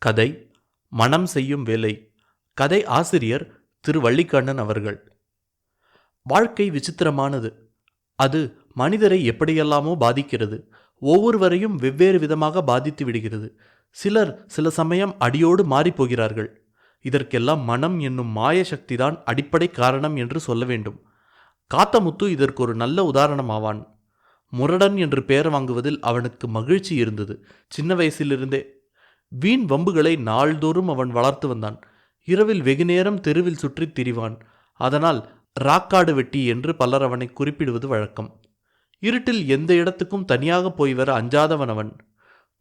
கதை மனம் செய்யும் வேலை. கதை ஆசிரியர் திரு வள்ளிக்கண்ணன் அவர்கள். வாழ்க்கை விசித்திரமானது. அது மனிதரை எப்படியெல்லாமோ பாதிக்கிறது. ஒவ்வொருவரையும் வெவ்வேறு விதமாக பாதித்து விடுகிறது. சிலர் சில சமயம் அடியோடு மாறிப்போகிறார்கள். இதற்கெல்லாம் மனம் என்னும் மாய சக்திதான் அடிப்படை காரணம் என்று சொல்ல வேண்டும். காத்தமுத்து இதற்கு ஒரு நல்ல உதாரணமாவான். முரடன் என்று பெயர் வாங்குவதில் அவனுக்கு மகிழ்ச்சி இருந்தது. சின்ன வயசிலிருந்தே வீண் வம்புகளை நாள்தோறும் அவன் வளர்த்து வந்தான். இரவில் வெகுநேரம் தெருவில் சுற்றித் திரிவான். அதனால் ராக்காடு வெட்டி என்று பலர் அவனை குறிப்பிடுவது வழக்கம். இருட்டில் எந்த இடத்துக்கும் தனியாக போய் வர அஞ்சாதவன் அவன்.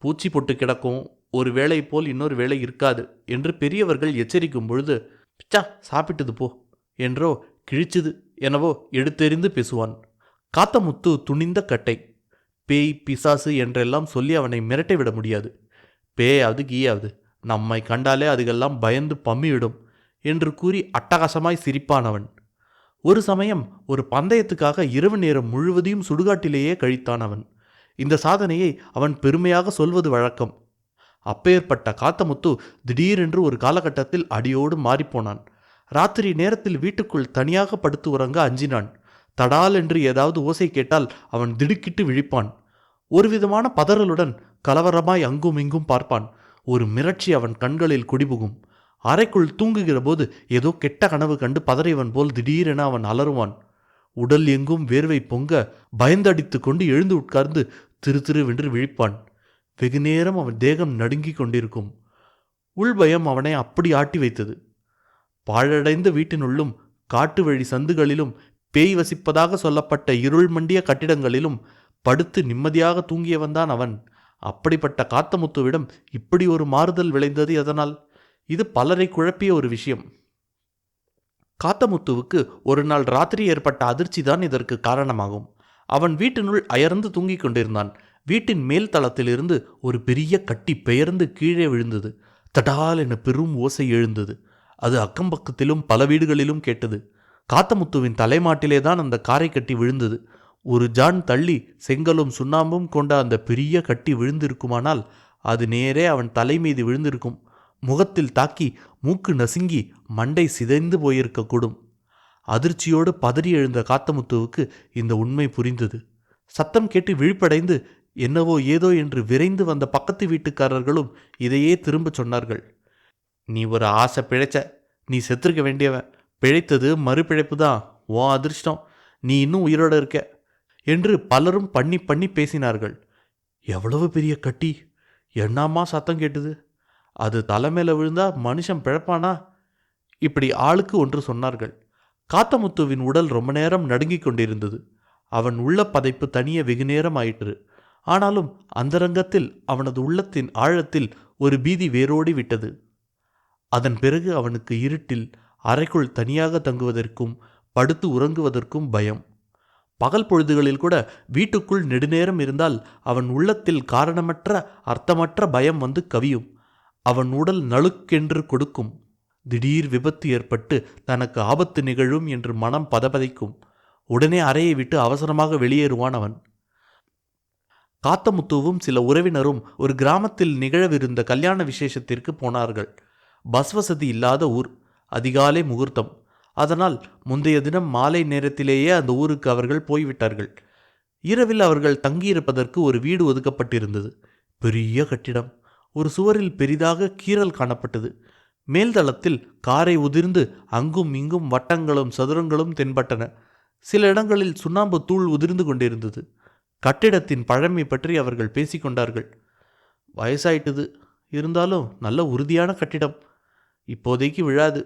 பூச்சி பொட்டு கிடக்கும், ஒரு வேளை போல் இன்னொரு வேளை இருக்காது என்று பெரியவர்கள் எச்சரிக்கும் பொழுது, பிச்சா சாப்பிட்டது போ என்றோ கிழிச்சுது எனவோ எடுத்தெறிந்து பேசுவான். காத்தமுத்து துணிந்த கட்டை. பேய் பிசாசு என்றெல்லாம் சொல்லி அவனை மிரட்டிவிட முடியாது. பேயாவது கீயாவது நம்மை கண்டாலே அதுகெல்லாம் பயந்து பம்மிவிடும் என்று கூறி அட்டகாசமாய் சிரிப்பான் அவன். ஒரு சமயம் ஒரு பந்தயத்துக்காக இரவு நேரம் முழுவதையும் சுடுகாட்டிலேயே கழித்தான் அவன். இந்த சாதனையை அவன் பெருமையாக சொல்வது வழக்கம். அப்பேற்பட்ட காத்தமுத்து திடீரென்று ஒரு காலகட்டத்தில் அடியோடு மாறிப்போனான். ராத்திரி நேரத்தில் வீட்டுக்குள் தனியாக படுத்து உறங்க அஞ்சினான். தடால் என்று ஏதாவது ஓசை கேட்டால் அவன் திடுக்கிட்டு விழிப்பான். ஒருவிதமான பதறலுடன் கலவரமாய் அங்கும் இங்கும் பார்ப்பான். ஒரு மிரட்சி அவன் கண்களில் குடிபுகும். அறைக்குள் தூங்குகிற போது ஏதோ கெட்ட கனவு கண்டு பதறியவன் போல் திடீரென அவன் அலறுவான். உடல் எங்கும் வேர்வை பொங்க பயந்தடித்து கொண்டு எழுந்து உட்கார்ந்து திரு திருவென்று விழிப்பான். வெகுநேரம் அவன் தேகம் நடுங்கிக் கொண்டிருக்கும். உள்பயம் அவனை அப்படி ஆட்டி வைத்தது. பாழடைந்த வீட்டினுள்ளும் காட்டு வழி சந்துகளிலும் பேய் வசிப்பதாக சொல்லப்பட்ட இருள் மண்டிய கட்டிடங்களிலும் படுத்து நிம்மதியாக தூங்கியவன்தான் அவன். அப்படிப்பட்ட காத்தமுத்துவிடம் இப்படி ஒரு மாறுதல் விளைந்தது எதனால்? இது பலரை குழப்பிய ஒரு விஷயம். காத்தமுத்துவுக்கு ஒரு நாள் ராத்திரி ஏற்பட்ட அதிர்ச்சி தான் இதற்கு காரணமாகும். அவன் வீட்டினுள் அயர்ந்து தூங்கிக் கொண்டிருந்தான். வீட்டின் மேல் தளத்திலிருந்து ஒரு பெரிய கட்டி பெயர்ந்து கீழே விழுந்தது. தடால் என பெரும் ஓசை எழுந்தது. அது அக்கம்பக்கத்திலும் பல வீடுகளிலும் கேட்டது. காத்தமுத்துவின் தலைமாட்டிலேதான் அந்த காரை கட்டி விழுந்தது. ஒரு ஜான் தள்ளி செங்கலும் சுண்ணாம்பும் கொண்ட அந்த பெரிய கட்டி விழுந்திருக்குமானால் அது நேரே அவன் தலை மீது விழுந்திருக்கும். முகத்தில் தாக்கி மூக்கு நசுங்கி மண்டை சிதைந்து போயிருக்கக்கூடும். அதிர்ச்சியோடு பதறி எழுந்த காத்தமுத்துவுக்கு இந்த உண்மை புரிந்தது. சத்தம் கேட்டு விழிப்படைந்து என்னவோ ஏதோ என்று விரைந்து வந்த பக்கத்து வீட்டுக்காரர்களும் இதையே திரும்ப சொன்னார்கள். நீ ஒரு ஆசை பிழைச்ச, நீ செத்துருக்க வேண்டியவன், பிழைத்தது மறுபிழைப்பு தான், ஓ அதிர்ஷ்டம், நீ இன்னும் உயிரோடு இருக்க என்று பலரும் பண்ணி பண்ணி பேசினார்கள். எவ்வளவு பெரிய கட்டி, என்னாமா சத்தம் கேட்டுது, அது தலைமையில் விழுந்தா மனுஷன் பிழைப்பானா? இப்படி ஆளுக்கு ஒன்று சொன்னார்கள். காத்தமுத்துவின் உடல் ரொம்ப நேரம் நடுங்கிக் கொண்டிருந்தது. அவன் உள்ள பதைப்பு தனிய வெகு நேரம் ஆயிற்று. ஆனாலும் அந்தரங்கத்தில் அவனது உள்ளத்தின் ஆழத்தில் ஒரு பீதி வேரோடி விட்டது. அதன் பிறகு அவனுக்கு இருட்டில் அறைக்குள் தனியாக தங்குவதற்கும் படுத்து உறங்குவதற்கும் பயம். பகல் பொழுதுகளில் கூட வீட்டுக்குள் நெடுநேரம் இருந்தால் அவன் உள்ளத்தில் காரணமற்ற அர்த்தமற்ற பயம் வந்து கவியும். அவன் உடல் நழுக்கென்று கொடுக்கும். திடீர் விபத்து ஏற்பட்டு தனக்கு ஆபத்து நிகழும் என்று மனம் பதபதைக்கும். உடனே அறையை விட்டு அவசரமாக வெளியேறுவான் அவன். காத்தமுத்துவும் சில உறவினரும் ஒரு கிராமத்தில் நிகழவிருந்த கல்யாண விசேஷத்திற்கு போனார்கள். பஸ் வசதி இல்லாத ஊர், அதிகாலை முகூர்த்தம். அதனால் முந்தைய தினம் மாலை நேரத்திலேயே அந்த ஊருக்கு அவர்கள் போய்விட்டார்கள். இரவில் அவர்கள் தங்கியிருப்பதற்கு ஒரு வீடு ஒதுக்கப்பட்டிருந்தது. பெரிய கட்டிடம். ஒரு சுவரில் பெரிதாக கீறல் காணப்பட்டது. மேல்தளத்தில் காரை உதிர்ந்து அங்கும் இங்கும் வட்டங்களும் சதுரங்களும் தென்பட்டன. சில இடங்களில் சுண்ணாம்பு தூள் உதிர்ந்து கொண்டிருந்தது. கட்டிடத்தின் பழமை பற்றி அவர்கள் பேசிக்கொண்டார்கள். வயசாயிட்டுது, இருந்தாலும் நல்ல உறுதியான கட்டிடம், இப்போதைக்கு விழாது.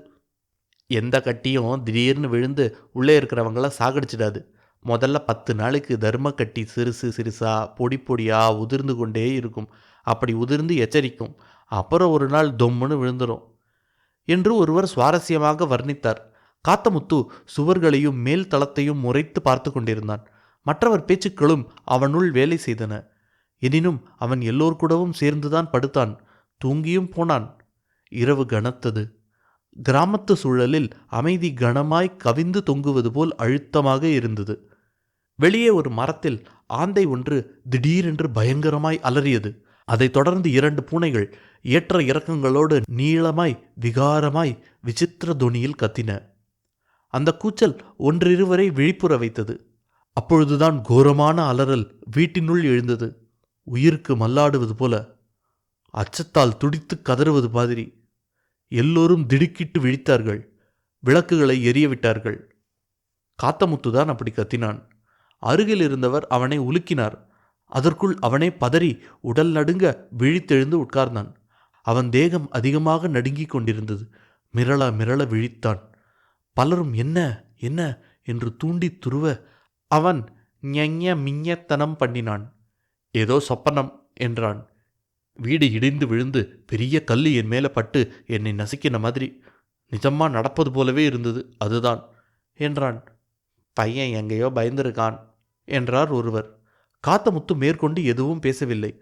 எந்த கட்டியும் திடீர்னு விழுந்து உள்ளே இருக்கிறவங்கள சாகடிச்சிடாது. முதல்ல 10 நாளைக்கு தர்ம கட்டி சிறுசு சிறுசா பொடி பொடியாக உதிர்ந்து கொண்டே இருக்கும். அப்படி உதிர்ந்து எச்சரிக்கும். அப்புறம் ஒரு நாள் தொம்முன்னு விழுந்துடும் என்று ஒருவர் சுவாரஸ்யமாக வர்ணித்தார். காத்தமுத்து சுவர்களையும் மேல் தளத்தையும் முறைத்து பார்த்து கொண்டிருந்தான். மற்றவர் பேச்சுக்களும் அவனுள் வேலை செய்தன. எனினும் அவன் எல்லோர் கூடவும் சேர்ந்துதான் படுத்தான். தூங்கியும் போனான். இரவு கனத்தது. கிராமத்து சூழலில் அமைதி கனமாய் கவிந்து தொங்குவது போல் அழுத்தமாக இருந்தது. வெளியே ஒரு மரத்தில் ஆந்தை ஒன்று திடீரென்று பயங்கரமாய் அலறியது. அதைத் தொடர்ந்து 2 பூனைகள் ஏற்ற இறக்கங்களோடு நீளமாய் விகாரமாய் விசித்திர தொனியில் கத்தின. அந்த கூச்சல் ஒன்றிருவரை விழிப்புற வைத்தது. அப்பொழுதுதான் கோரமான அலறல் வீட்டினுள் எழுந்தது. உயிருக்கு மல்லாடுவது போல, அச்சத்தால் துடித்து கதறுவது மாதிரி. எல்லோரும் திடுக்கிட்டு விழித்தார்கள். விளக்குகளை எரியவிட்டார்கள். காத்தமுத்துதான் அப்படி கத்தினான். அருகில் இருந்தவர் அவனை உலுக்கினார். அதற்குள் அவனே பதறி உடல் நடுங்க விழித்தெழுந்து உட்கார்ந்தான். அவன் தேகம் அதிகமாக நடுங்கிக் கொண்டிருந்தது. மிரள மிரள விழித்தான். பலரும் என்ன என்ன என்று தூண்டி துருவ அவன் ஞஞ மிஞத்தனம் பண்ணினான். ஏதோ சொப்பனம் என்றான். வீடு இடிந்து விழுந்து பெரிய கல்லு என் மேலே பட்டு என்னை நசுக்கின மாதிரி நிஜமா நடப்பது போலவே இருந்தது, அதுதான் என்றான். பையன் எங்கேயோ பயந்திருக்கான் என்றார் ஒருவர். காத்தமுத்து மேற்கொண்டு எதுவும் பேசவில்லை.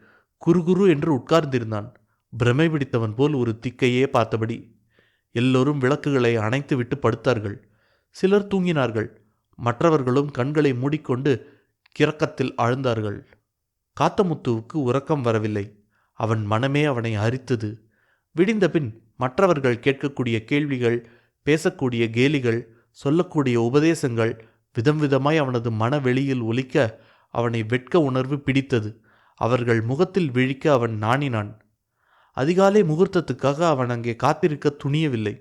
குறுகுறு என்று உட்கார்ந்திருந்தான். பிரமை பிடித்தவன் போல் ஒரு திக்கையே பார்த்தபடி. எல்லோரும் விளக்குகளை அணைத்துவிட்டு படுத்தார்கள். சிலர் தூங்கினார்கள். மற்றவர்களும் கண்களை மூடிக்கொண்டு கிறக்கத்தில் ஆழ்ந்தார்கள். காத்தமுத்துவுக்கு உறக்கம் வரவில்லை. அவன் மனமே அவனை அரித்தது. விடிந்தபின் மற்றவர்கள் கேட்கக்கூடிய கேள்விகள், பேசக்கூடிய கேலிகள், சொல்லக்கூடிய உபதேசங்கள் விதம் விதமாய் அவனது மனவெளியில் ஒலிக்க அவனை வெட்க உணர்வு பிடித்தது. அவர்கள் முகத்தில் விழிக்க அவன் நாணினான். அதிகாலை முகூர்த்தத்துக்காக அவன் அங்கே காத்திருக்க துணியவில்லை.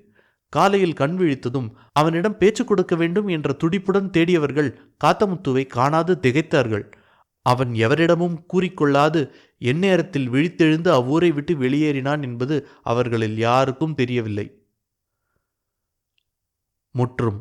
காலையில் கண் விழித்ததும் அவனிடம் பேச்சு கொடுக்க வேண்டும் என்ற துடிப்புடன் தேடியவர்கள் காத்தமுத்துவை காணாது திகைத்தார்கள். அவன் எவரிடமும் கூறிக்கொள்ளாது எந்நேரத்தில் விழித்தெழுந்து அவ்வூரை விட்டு வெளியேறினான் என்பது அவர்களில் யாருக்கும் தெரியவில்லை. முற்றும்.